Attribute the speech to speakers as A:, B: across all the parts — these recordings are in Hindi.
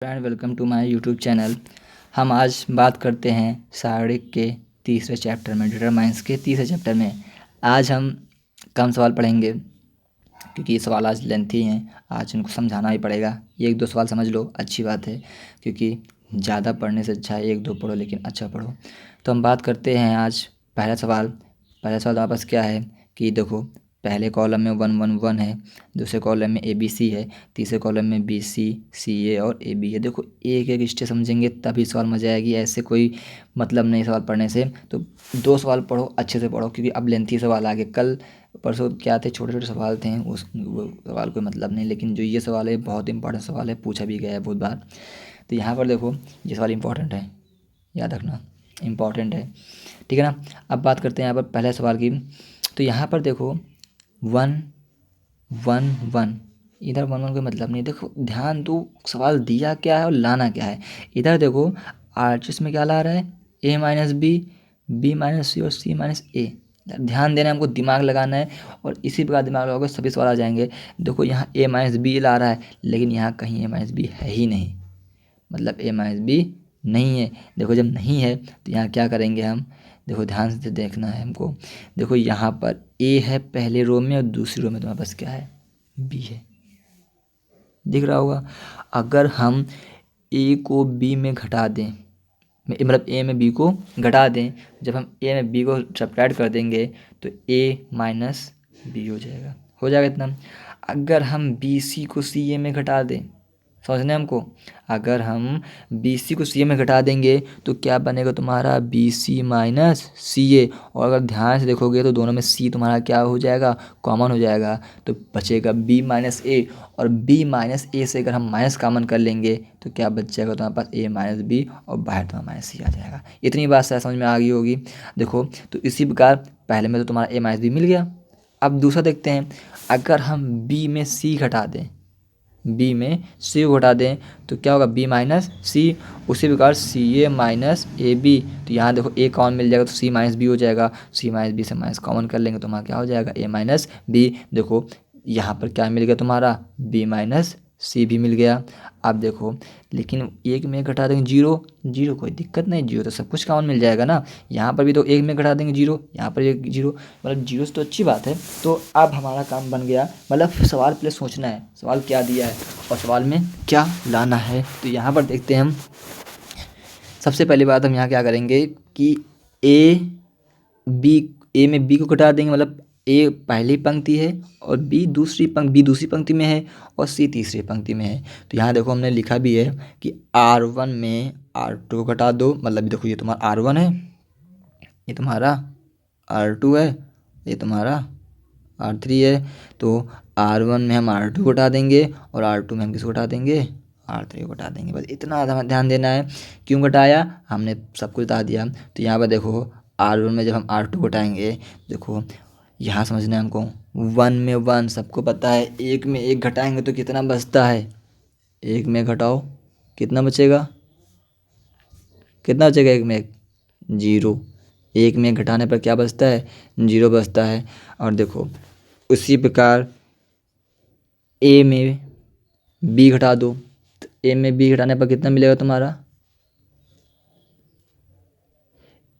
A: And welcome to my YouTube channel. हम आज बात करते हैं शारीरिक के तीसरे चैप्टर में, डिटरमाइंस के तीसरे चैप्टर में। आज हम कम सवाल पढ़ेंगे क्योंकि ये सवाल आज लेंथी हैं, आज इनको समझाना ही पड़ेगा। एक दो सवाल समझ लो, अच्छी बात है, क्योंकि ज़्यादा पढ़ने से अच्छा है एक दो पढ़ो लेकिन अच्छा पढ़ो। तो हम बात करते हैं आज पहला सवाल वापस क्या है कि देखो, पहले कॉलम में 1 1 1 है, दूसरे कॉलम में ABC है, तीसरे कॉलम में BC CA और AB है। देखो एक एक स्टेप समझेंगे तभी सवाल मज़ा आएगी, ऐसे कोई मतलब नहीं सवाल पढ़ने से। तो दो सवाल पढ़ो, अच्छे से पढ़ो, क्योंकि अब लेंथी सवाल आ गए। कल परसों क्या थे, छोटे छोटे सवाल थे, उस वो सवाल कोई मतलब नहीं, लेकिन जो ये सवाल है बहुत इंपॉर्टेंट सवाल है, पूछा भी गया है बहुत बार। तो यहाँ पर देखो, ये सवाल इंपॉर्टेंट है, याद रखना, इंपॉर्टेंट है, ठीक है ना। अब बात करते हैं यहाँ पर पहले सवाल की। तो यहाँ पर देखो 1 1 1, इधर 1 1 कोई मतलब नहीं। देखो ध्यान दो, सवाल दिया क्या है और लाना क्या है। इधर देखो आरएचएस में क्या ला रहा है, A-B, B-C और C-A। ध्यान देना, हमको दिमाग लगाना है, और इसी प्रकार दिमाग लगाओगे सभी सवाल आ जाएंगे। देखो यहाँ A-B ला रहा है, लेकिन यहाँ कहीं A-B है ही नहीं, मतलब A-B नहीं है। देखो जब नहीं है तो यहाँ क्या करेंगे हम, देखो ध्यान से देखना है हमको। देखो यहाँ पर A है पहले रो में और दूसरी रो में तुम्हारे पास क्या है, B है, दिख रहा होगा। अगर हम A को B में घटा दें, मतलब A में B को घटा दें, जब हम A में B को सब्ट्रैक्ट कर देंगे तो A-B हो जाएगा इतना। अगर हम BC को CA में घटा दें, समझना है हमको, अगर हम BC को CA में घटा देंगे तो क्या बनेगा तुम्हारा, BC-CA। और अगर ध्यान से देखोगे तो दोनों में C तुम्हारा क्या हो जाएगा, कॉमन हो जाएगा, तो बचेगा B-A। और B-A से अगर हम माइनस कॉमन कर लेंगे तो क्या बच जाएगा तुम्हारे पास, A-B, और बाहर तुम्हारा -C आ जाएगा। इतनी बात शायद समझ में आ गई होगी। देखो तो इसी प्रकार पहले में तो तुम्हारा A-B मिल गया। अब दूसरा देखते हैं, अगर हम B में C घटा दें, B में C को घटा दें तो क्या होगा, B-C। उसी प्रकार CA-AB, तो यहाँ देखो A कॉमन मिल जाएगा तो C-B हो जाएगा, C-B से माइनस कॉमन कर लेंगे तो हमारा क्या हो जाएगा, A-B। देखो यहाँ पर क्या मिल गया तुम्हारा, B-C भी मिल गया। अब देखो लेकिन एक में घटा देंगे जीरो, कोई दिक्कत नहीं, जीरो तो सब कुछ कॉमन मिल जाएगा ना। यहाँ पर भी तो एक में घटा देंगे जीरो, यहाँ पर एक जीरो, मतलब जीरो से तो अच्छी बात है। तो अब हमारा काम बन गया, मतलब सवाल पहले सोचना है सवाल क्या दिया है और सवाल में क्या लाना है। तो यहाँ पर देखते हैं हम, सबसे पहली बात हम यहाँ क्या करेंगे कि ए में बी को घटा देंगे, मतलब ए पहली पंक्ति है और बी दूसरी पंक्ति में है और सी तीसरी पंक्ति में है। तो यहाँ देखो हमने लिखा भी है कि R1 में R2 को घटा दो, मतलब देखो ये तुम्हारा R1 है, ये तुम्हारा R2 है, ये तुम्हारा R3 है। तो R1 में हम R2 को घटा देंगे और R2 में हम किसको घटा देंगे, R3 को घटा देंगे। बस इतना ध्यान देना है। क्यों घटाया, हमने सब कुछ बता दिया। तो यहाँ पर देखो R1 में जब हम R2 घटाएंगे, देखो यहाँ समझना है हमको, 1 में 1 सबको पता है, एक में एक घटाएंगे तो कितना बचता है, एक में घटाओ कितना बचेगा, एक में एक, जीरो। एक में घटाने पर क्या बचता है, जीरो बचता है। और देखो उसी प्रकार ए में बी घटा दो, तो ए में बी घटाने पर कितना मिलेगा तुम्हारा,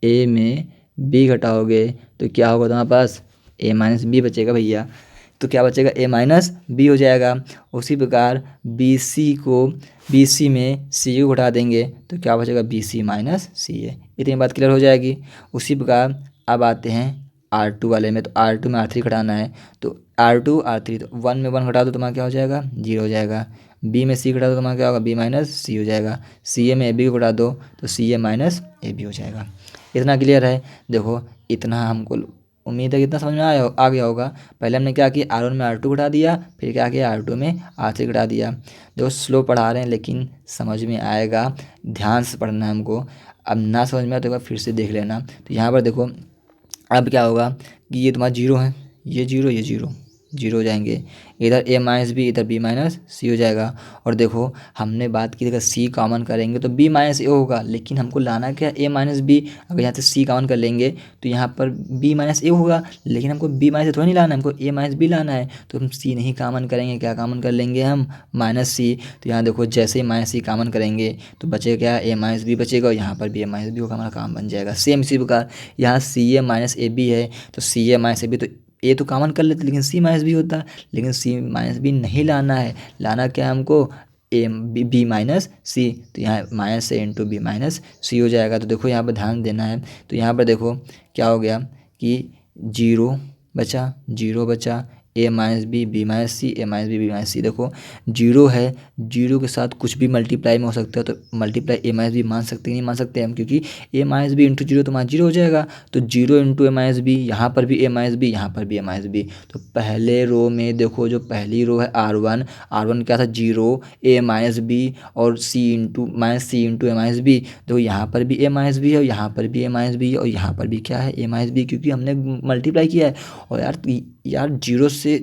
A: ए में बी घटाओगे तो क्या होगा तुम्हारे पास, A-B बचेगा भैया। तो क्या बचेगा, A-B हो जाएगा। उसी प्रकार BC में C को घटा देंगे तो क्या बचेगा, BC-CA। इतनी बात क्लियर हो जाएगी। उसी प्रकार अब आते हैं R2 वाले में। तो R2 में R3 घटाना है, तो R2 R3, तो 1 में 1 घटा दो तुम्हारा क्या हो जाएगा, 0 हो जाएगा। B में C घटा दो तुम्हारा क्या होगा, B-C हो जाएगा। CA में AB को घटा दो तो CA-AB हो जाएगा। इतना क्लियर है। देखो इतना हमको उम्मीद है कि इतना समझ में आ गया होगा। पहले हमने क्या किया, R1 में R2 घटा दिया, फिर क्या किया, R2 में R3 घटा दिया। देखो स्लो पढ़ा रहे हैं लेकिन समझ में आएगा, ध्यान से पढ़ना है हमको। अब ना समझ में आए तो एक बार फिर से देख लेना। तो यहाँ पर देखो अब क्या होगा कि ये तुम्हारा जीरो है, ये जीरो, ये जीरो, जीरो हो जाएंगे। इधर ए माइनस बी, इधर बी माइनस सी हो जाएगा। और देखो हमने बात की अगर सी कॉमन करेंगे तो बी माइनस ए होगा, लेकिन हमको लाना क्या ए माइनस बी। अगर यहाँ से सी कॉमन कर लेंगे तो यहाँ पर बी माइनस ए होगा, लेकिन हमको बी माइनस ए थोड़ा नहीं लाना है, हमको ए माइनस बी लाना है। तो हम सी नहीं कॉमन करेंगे, क्या कॉमन कर लेंगे हम, माइनस सी। तो यहाँ देखो जैसे ही माइनस सी कॉमन करेंगे तो बचेगा क्या, ए माइनस बी बचेगा, और यहाँ पर भी ए माइनस बी होगा, हमारा काम बन जाएगा। सेम इसी प्रकार यहाँ सी ए माइनस ए बी है, तो सी ए माइनस ए बी, तो ए तो कॉमन कर लेते लेकिन सी माइनस बी होता, लेकिन सी माइनस बी नहीं लाना है। लाना क्या है हमको, ए बी माइनस सी। तो यहाँ माइनस ए इंटू बी माइनस सी हो जाएगा। तो देखो यहाँ पर ध्यान देना है। तो यहाँ पर देखो क्या हो गया कि जीरो बचा, ए minus b minus c, a minus b minus सी। देखो जीरो है, जीरो के साथ कुछ भी मल्टीप्लाई में हो सकता है, तो मल्टीप्लाई ए माइनस बी मान सकते नहीं मान सकते हम, क्योंकि ए माइनस बी इंटू जीरो तो हमारा जीरो हो जाएगा। तो जीरो इंटू ए माइनस बी, यहाँ पर भी ए माइनस बी, यहाँ पर भी ए माइनस बी। तो पहले रो में देखो, जो पहली रो है आर वन क्या था, जीरो, ए माइनस बी और सी इंटू ए माइनस बी। देखो यहाँ पर भी ए माइनस बी है, और यहाँ पर भी ए माइनस बी है, और यहाँ पर भी क्या है, ए माइनस बी, क्योंकि हमने मल्टीप्लाई किया है। और यार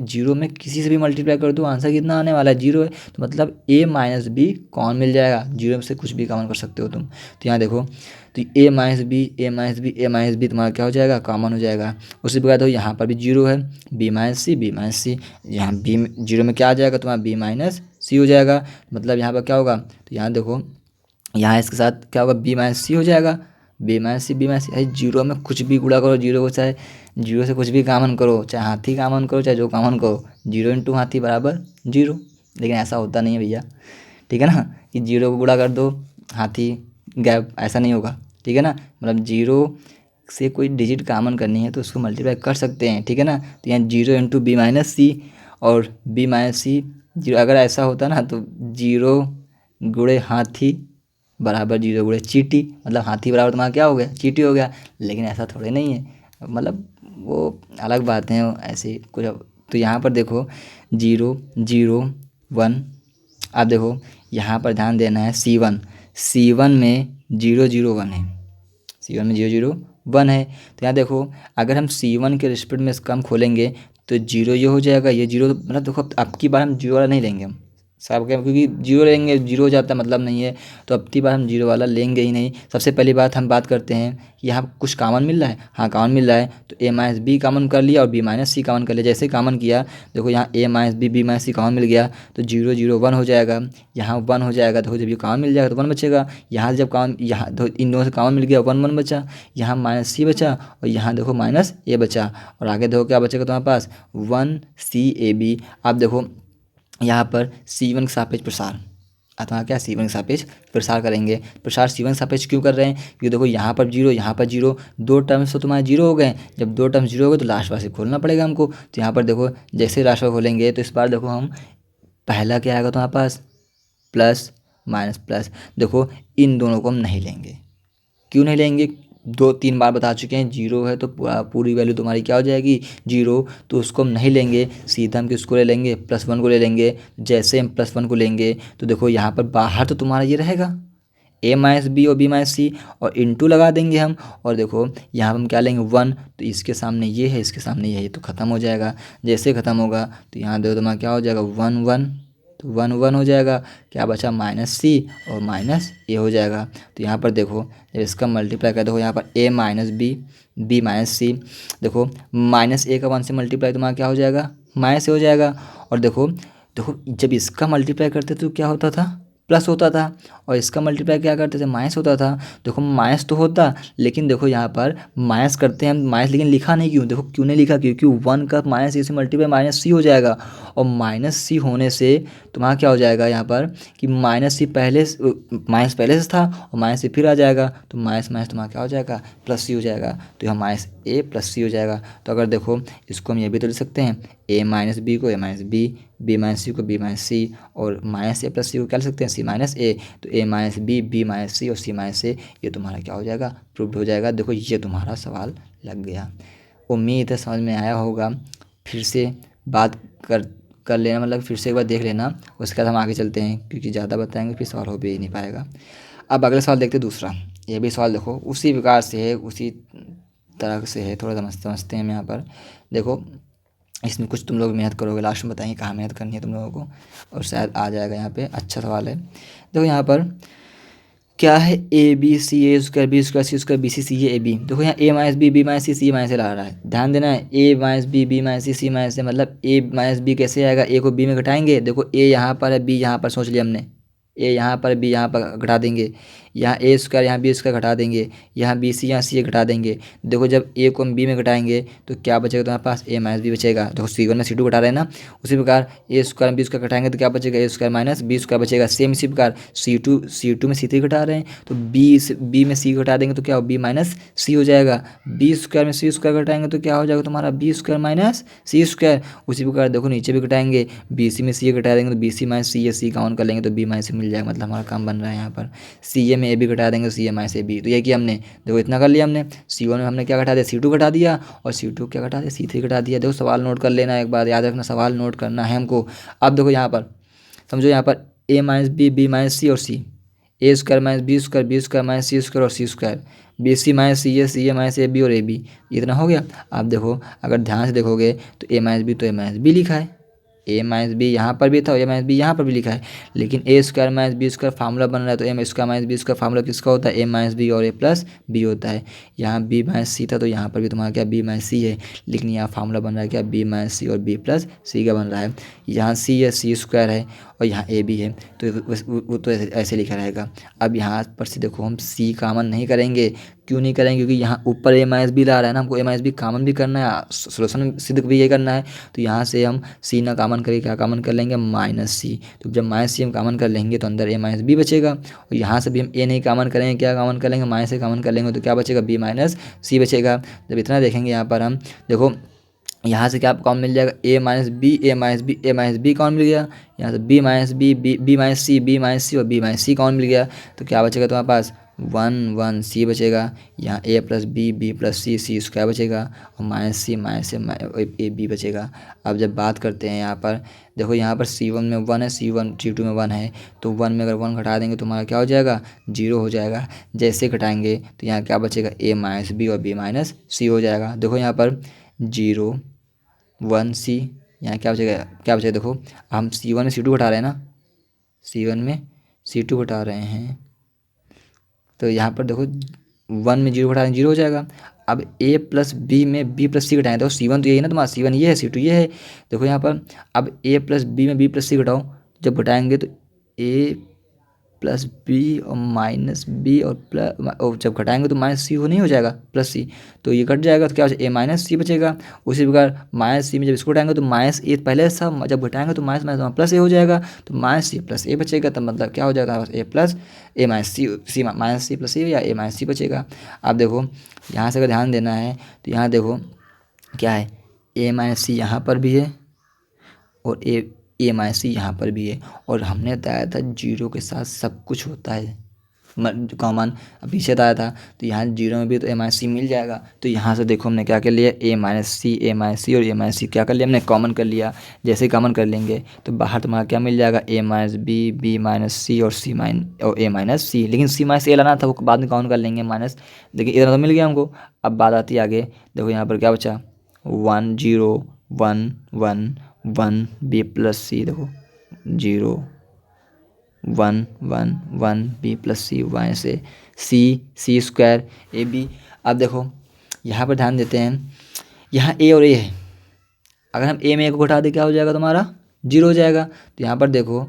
A: जीरो में किसी से भी मल्टीप्लाई कर दो, आंसर कितना आने वाला है, जीरो है। तो मतलब ए माइनस बी कौन मिल जाएगा, जीरो में से कुछ भी कॉमन कर सकते हो तुम। तो यहाँ देखो, तो ए माइनस बी तुम्हारा क्या हो जाएगा, कॉमन हो जाएगा। उसी प्रकार देखो यहाँ पर भी जीरो है, बी माइनस सी, यहाँ बी जीरो में क्या आ जाएगा तुम्हारा, बी माइनस सी हो जाएगा। मतलब यहाँ पर क्या होगा, तो यहाँ देखो, यहाँ इसके साथ क्या होगा, बी माइनस सी हो जाएगा, बी माइनस सी अरे जीरो में कुछ भी गुणा करो, जीरो को चाहे जीरो से कुछ भी कॉमन करो, चाहे हाथी कॉमन करो, चाहे जो कॉमन करो, जीरो इंटू हाथी बराबर जीरो। लेकिन ऐसा होता नहीं है भैया, ठीक है ना, कि जीरो को गुणा कर दो हाथी गैप, ऐसा नहीं होगा, ठीक है ना। मतलब जीरो से कोई डिजिट कॉमन करनी है तो उसको मल्टीप्लाई कर सकते हैं, ठीक है ना। तो यहाँ zero into B minus c और बी माइनस सी जीरो, अगर ऐसा होता ना तो जीरो गुणे हाथी बराबर जीरो गुणे चीटी, मतलब हाथी बराबर तुम्हारा क्या हो गया, चीटी हो गया। लेकिन ऐसा थोड़े नहीं है, मतलब वो अलग बातें हैं ऐसे कुछ। तो यहाँ पर देखो जीरो जीरो वन, अब देखो यहाँ पर ध्यान देना है, सी वन में जीरो जीरो वन है, सी वन में जीरो जीरो वन है। तो यहाँ देखो अगर हम सी वन के रिस्पेक्ट में इसका हम खोलेंगे तो जीरो ये हो जाएगा, ये जीरो, तो मतलब देखो अब की बार हम जीरो वाला नहीं लेंगे हम सब के, क्योंकि जीरो लेंगे जीरो हो जाता मतलब नहीं है। तो अब की बार हम जीरो वाला लेंगे ही नहीं। सबसे पहली बात हम बात करते हैं कि यहाँ कुछ कॉमन मिल रहा है, हाँ कॉमन मिल रहा है, तो ए माइनस बी कॉमन कर लिया और बी माइनस सी कॉमन कर लिया। जैसे कॉमन किया देखो यहाँ A minus b minus C common मिल गया, तो जीरो जीरो वन हो जाएगा, यहाँ वन हो जाएगा। देखो जब ये कॉमन मिल जाएगा तो वन बचेगा, यहाँ जब कॉमन, यहाँ इन दोनों से कॉमन मिल गया, वन वन बचा, यहाँ माइनस सी बचा और यहाँ देखो माइनस ए बचा, और आगे देखो क्या बचेगा तुम्हारे पास, वन सी ए बी। अब देखो यहाँ पर C1 के सापेक्ष प्रसार, अथवा क्या C1 के सापेक्ष प्रसार करेंगे। प्रसार C1 के सापेक्ष क्यों कर रहे हैं, क्योंकि देखो यहाँ पर जीरो, दो टर्म्स तो तुम्हारे जीरो हो गए। जब दो टर्म्स जीरो हो गए तो लास्ट बार से खोलना पड़ेगा हमको। तो यहाँ पर देखो जैसे लास्ट बार खोलेंगे तो इस बार देखो हम पहला क्या आएगा तुम्हारे पास, प्लस माइनस प्लस। देखो इन दोनों को हम नहीं लेंगे, क्यों नहीं लेंगे, दो तीन बार बता चुके हैं, जीरो है तो पूरी वैल्यू तुम्हारी क्या हो जाएगी, जीरो। तो उसको हम नहीं लेंगे, सीधा हम किसको ले लेंगे, प्लस वन को ले लेंगे। जैसे हम प्लस वन को लेंगे तो देखो यहाँ पर बाहर तो तुम्हारा ये रहेगा ए माइनस बी और बी माइनस सी, और इंटू लगा देंगे हम। और देखो यहाँ पर हम क्या लेंगे, वन, तो इसके सामने ये है, इसके सामने ये है, तो ख़त्म हो जाएगा। जैसे ख़त्म होगा तो यहाँ देखो तुम्हारा क्या हो जाएगा, वन वन, तो वन वन हो जाएगा। क्या बचा, माइनस सी और माइनस ए हो जाएगा। तो यहाँ पर देखो जब इसका मल्टीप्लाई कर दो, यहाँ पर ए माइनस बी माइनस सी, देखो माइनस ए का वन से मल्टीप्लाई तुम्हारा क्या हो जाएगा, माइनस ए हो जाएगा। और देखो देखो जब इसका मल्टीप्लाई करते तो क्या होता था, प्लस होता था, और इसका मल्टीप्लाई क्या करते थे, माइनस होता था। देखो माइनस तो होता, लेकिन देखो यहाँ पर माइनस करते हैं हम माइनस, लेकिन लिखा नहीं क्यों, देखो क्यों नहीं लिखा, क्योंकि वन का माइनस ए से मल्टीप्लाई माइनस सी हो जाएगा, और माइनस सी होने से तुम्हारा क्या हो जाएगा यहाँ पर कि माइनस पहले से था और माइनस सी फिर आ जाएगा, तो माइनस माइनस तुम्हारा क्या हो जाएगा, प्लस सी हो जाएगा। तो यहाँ माइनस ए प्लस सी हो जाएगा। तो अगर देखो इसको हम ये भी तो लिख सकते हैं, ए माइनस बी को ए माइनस बी माइनस सी को बी माइनस सी, और माइनस ए प्लस सी को क्या लिख सकते हैं, सी माइनस ए। तो ए माइनस बी माइनस सी और सी माइनस ए, ये तुम्हारा क्या हो जाएगा, प्रूव्ड हो जाएगा। देखो ये तुम्हारा सवाल लग गया। उम्मीद है समझ में आया होगा। फिर से बात कर लेना, मतलब फिर से एक बार देख लेना, उसके बाद हम आगे चलते हैं, क्योंकि ज़्यादा बताएंगे फिर सवाल हो भी नहीं पाएगा। अब अगला सवाल देखते हैं दूसरा। ये भी सवाल देखो उसी प्रकार से है, उसी तरह से है, थोड़ा समझते हैं हम यहाँ पर। देखो इसमें कुछ तुम लोग मेहनत करोगे, लास्ट में बताएंगे कहाँ मेहनत करनी है तुम लोगों को, और शायद आ जाएगा यहाँ पे। अच्छा सवाल है। देखो यहाँ पर क्या है, A B C A square B square C square B C C A B. देखो यहाँ A minus B B minus C C minus A ला रहा है, ध्यान देना है। A minus B B minus C C minus A, मतलब ए माइनस बी कैसे आएगा, ए को बी में घटाएंगे। देखो ए यहाँ पर है, बी यहाँ पर, सोच लिया हमने, ए यहाँ पर बी यहाँ पर घटा देंगे, यहाँ ए स्क्वायर यहाँ बी स्क्वायर घटा देंगे, यहाँ बी सी यहाँ सी घटा देंगे। देखो जब ए को हम बी में घटाएंगे तो क्या बचेगा तुम्हारे पास, ए माइनस बी बचेगा। देखो C1 में C2 घटा रहे हैं ना, उसी प्रकार ए स्क्वायर बी स्क्वायर घटाएंगे तो क्या बचेगा, ए स्क्वायर माइनस बी स्क्वायर बचेगा। सेम इसी प्रकार C2 में C3 घटा रहे हैं तो बी में C घटा देंगे तो क्या हो, बी माइनस सी हो जाएगा। बी स्क्वायर में सी स्क्वायर घटाएंगे तो क्या हो जाएगा तुम्हारा, B square minus c square. उसी प्रकार देखो नीचे भी घटाएंगे, बी सी में सी घटा देंगे तो बी सी माइनस सी, सी काउंट कर लेंगे तो बी माइनस सी मिल जाएगा। मतलब हमारा काम बन रहा है यहाँ पर। सी ए में ए बी घटा देंगे तो सी ए माइनस ए बी। तो ये किया हमने, देखो इतना कर लिया हमने। C1 में हमने क्या घटा दिया, C2 घटा दिया, और C2 क्या घटा दिया, C3 घटा दिया। देखो सवाल नोट कर लेना, एक बार याद रखना, सवाल नोट करना है हमको। अब देखो यहाँ पर समझो, यहाँ पर a minus B B minus c और सी, ए square minus b square minus c square और c square, B c minus c a minus a b और ए बी। इतना हो गया। अब देखो अगर ध्यान से देखोगे तो ए माइनस बी तो ए माइनस बी लिखा है, ए माइनस बी यहाँ पर भी था और ए माइनस बी यहाँ पर भी लिखा है, लेकिन a square minus b square formula बन रहा है तो a square minus b square formula किसका होता है, ए माइनस बी और ए प्लस बी होता है। यहाँ बी माइनस सी था तो यहाँ पर भी तुम्हारा क्या, बी माइनस सी है, लेकिन यहाँ फार्मूला बन रहा है क्या, बी माइनस सी और बी प्लस सी का बन रहा है। यहाँ सी है, सी स्क्वायर है, और यहाँ ए बी है, तो वो तो ऐसे लिखा रहेगा। अब यहाँ पर से देखो हम सी कामन नहीं करेंगे, क्यों नहीं करेंगे, क्योंकि यहाँ ऊपर ए माइनस बी ला रहा है ना, हमको ए माइनस बी कामन भी करना है, सोल्यूशन सिद्ध भी ये करना है। तो यहाँ से हम सी ना कामन करके क्या कामन कर लेंगे, माइनस सी। तो जब माइनस सी हम कामन कर लेंगे तो अंदर ए माइनस बी बचेगा, और यहाँ से भी हम ए नहीं कामन करेंगे, क्या कामन कर लेंगे, माइनस से कामन कर लेंगे तो क्या बचेगा, बी माइनस सी बचेगा। जब इतना देखेंगे यहाँ पर हम, देखो यहाँ से क्या कौन मिल जाएगा, a minus b a minus b a minus b कौन मिल गया, यहाँ से b minus b minus c b minus c और बी माइनस सी कौन मिल गया। तो क्या बचेगा तुम्हारे पास, 1 सी बचेगा। यहाँ ए प्लस बी प्लस सी स्क्वायर बचेगा, और माइनस से ए बी बचेगा। अब जब बात करते हैं यहाँ पर, देखो यहाँ पर C1 में 1 है, C2 में 1 है, तो 1 में अगर 1 घटा देंगे तो हमारा क्या हो जाएगा, 0 हो जाएगा। जैसे घटाएंगे तो यहाँ क्या बचेगा, ए माइनस बी और बी माइनस सी हो जाएगा। देखो यहाँ पर 0 1 सी, यहाँ क्या बचेगा, क्या बचेगा, देखो हम C1 में C2 घटा रहे हैं ना, C1 में C2 घटा रहे हैं, तो यहाँ पर देखो 1 में 0 घटा रहे हैं, 0 हो जाएगा। अब a प्लस बी में b प्लस सी घटाएं, देखो C1 तो यही है ना तुम्हारा, C1 ये है, C2 ये है। देखो यहाँ पर अब a प्लस बी में b प्लस सी घटाओ, जब घटाएंगे तो a प्लस बी और माइनस बी और प्लस, और जब घटाएंगे तो माइनस सी हो नहीं हो जाएगा, प्लस सी, तो ये कट जाएगा तो क्या बचेगा, ए माइनस सी बचेगा। उसी प्रकार माइनस सी में जब इसको घटाएंगे तो माइनस ए पहले था, जब घटाएंगे तो माइनस माइनस प्लस ए हो जाएगा, तो माइनस सी प्लस ए बचेगा। तब मतलब क्या हो जाएगा, ए प्लस ए माइनस सी माइनस सी प्लस ए या ए माइनस सी बचेगा। अब देखो यहाँ से अगर ध्यान देना है तो यहाँ देखो क्या है, ए माइनस सी यहाँ पर भी है और ए माइनस सी यहाँ पर भी है, और हमने बताया था 0 के साथ सब कुछ होता है कॉमन, पीछे बताया था। तो यहाँ 0 में भी तो ए माइनस सी मिल जाएगा। तो यहाँ से देखो हमने क्या कर लिया, ए माइनस सी और ए माइनस सी क्या कर लिया हमने, कॉमन कर लिया। जैसे ही कॉमन कर लेंगे तो बाहर तुम्हारा क्या मिल जाएगा, a minus b minus c और ए माइनस सी, लेकिन सी माइनस ए लाना था, वो बाद में काउंट कर लेंगे माइनस। देखिए इतना तो मिल गया हमको। अब बात आती है आगे, देखो यहाँ पर क्या बचा, 1 0 1 1 1 बी प्लस सी, देखो 0 1 1 1 बी प्लस सी, वाई से सी स्क्वायर ए बी। अब देखो यहाँ पर ध्यान देते हैं, यहाँ ए और ए है, अगर हम ए में ए को घटा दे क्या हो जाएगा तुम्हारा, 0 हो जाएगा। तो यहाँ पर देखो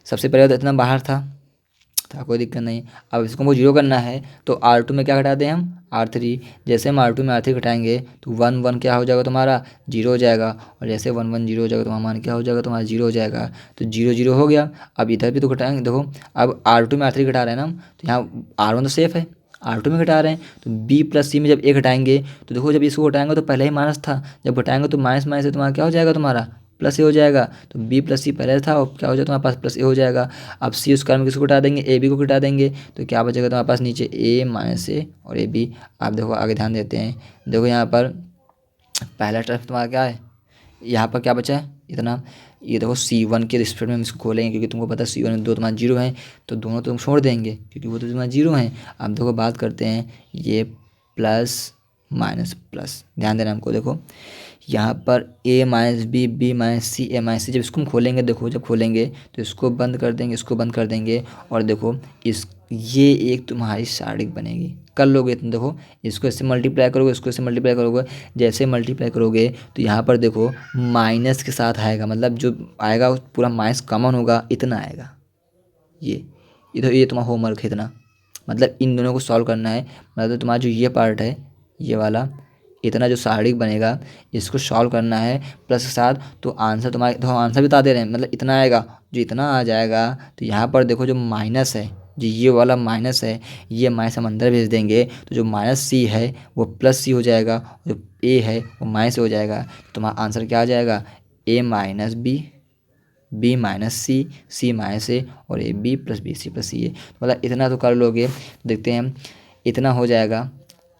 A: सबसे पहले तो इतना बाहर था कोई दिक्कत नहीं। अब इसको हमको 0 करना है तो R2 में क्या घटा दें हम, R3। जैसे हम R2 में R3 घटाएंगे तो 1 1 क्या हो जाएगा तुम्हारा, 0 हो जाएगा, और जैसे 1 1 0 हो जाएगा तो हमारा मान क्या हो जाएगा तुम्हारा, 0 हो जाएगा। तो 0 0 हो गया। अब इधर भी तो घटाएंगे, देखो अब R2 में R3 घटा रहे हैं ना हम, तो यहाँ R1 तो सेफ है, R2 में घटा रहे हैं, तो B प्लस सी में जब ए घटाएंगे तो देखो जब इसको घटाएंगे तो पहले ही माइनस था, जब घटाएंगे तो माइनस माइनस से तुम्हारा क्या हो जाएगा, तुम्हारा प्लस ए हो जाएगा। तो बी प्लस सी पहले था और क्या हो जाएगा तुम्हारे पास, प्लस ए हो जाएगा। अब सी स्क्वायर में किसको घटा देंगे, ए बी को घटा देंगे, तो क्या बचेगा तुम्हारे पास नीचे, ए माइनस ए और ए बी। आप देखो आगे ध्यान देते हैं, देखो यहाँ पर पहला टर्म तुम्हारा क्या है, यहाँ पर क्या बचा है इतना, ये देखो C1 के रिस्पेक्ट में हम इसको खोलेंगे, क्योंकि तुमको पता है C1 में 2 तुम्हारा 0 है, तो दोनों तुम छोड़ देंगे क्योंकि वो तो तुम्हारा 0 है। अब देखो बात करते हैं ये प्लस माइनस प्लस, ध्यान देना हमको। देखो यहाँ पर a minus B, B minus c, a minus c, जब इसको हम खोलेंगे, देखो जब खोलेंगे तो इसको बंद कर देंगे, इसको बंद कर देंगे, और देखो इस ये एक तुम्हारी सारणिक बनेगी। कर लोगे तुम, देखो इसको इससे मल्टीप्लाई करोगे, इसको इससे मल्टीप्लाई करोगे, जैसे मल्टीप्लाई करोगे तो यहाँ पर देखो माइनस के साथ आएगा, मतलब जो आएगा वो पूरा माइनस कॉमन होगा, इतना आएगा। ये तो ये तुम्हारा होमवर्क है इतना, मतलब इन दोनों को सॉल्व करना है। मतलब तुम्हारा जो ये पार्ट है, ये वाला इतना जो सारणिक बनेगा, इसको सॉल्व करना है प्लस के साथ। तो आंसर तुम्हारे, तो हम आंसर बता दे रहे हैं, मतलब इतना आएगा। जो इतना आ जाएगा तो यहाँ पर देखो जो माइनस है, जो ये वाला माइनस है, ये माइनस हम अंदर भेज देंगे, तो जो माइनस सी है वो प्लस सी हो जाएगा, जो ए है वो माइनस हो जाएगा। तुम्हारा आंसर क्या आ जाएगा, a minus B, B minus C, C minus a, और a b plus b c plus c a. मतलब इतना तो कर लोगे, देखते हैं हम, इतना हो जाएगा।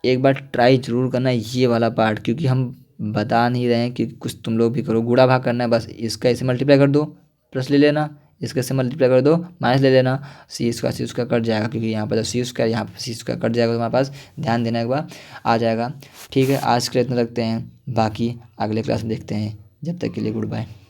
A: एक बार ट्राई ज़रूर करना ये वाला पार्ट, क्योंकि हम बता नहीं रहे हैं कि कुछ तुम लोग भी करो। गुणा भाग करना है बस, इसका ऐसे मल्टीप्लाई कर दो, प्लस ले लेना, इसका से मल्टीप्लाई कर दो, माइनस ले लेना, सी उसका कट जाएगा, क्योंकि यहाँ पर तो सी उसका, यहाँ पर सी उसका कट जाएगा, तुम्हारे पास ध्यान देना एक बार आ जाएगा। ठीक है, आज के लिए इतना रखते हैं, बाकी अगले क्लास में देखते हैं। जब तक के लिए गुड बाय।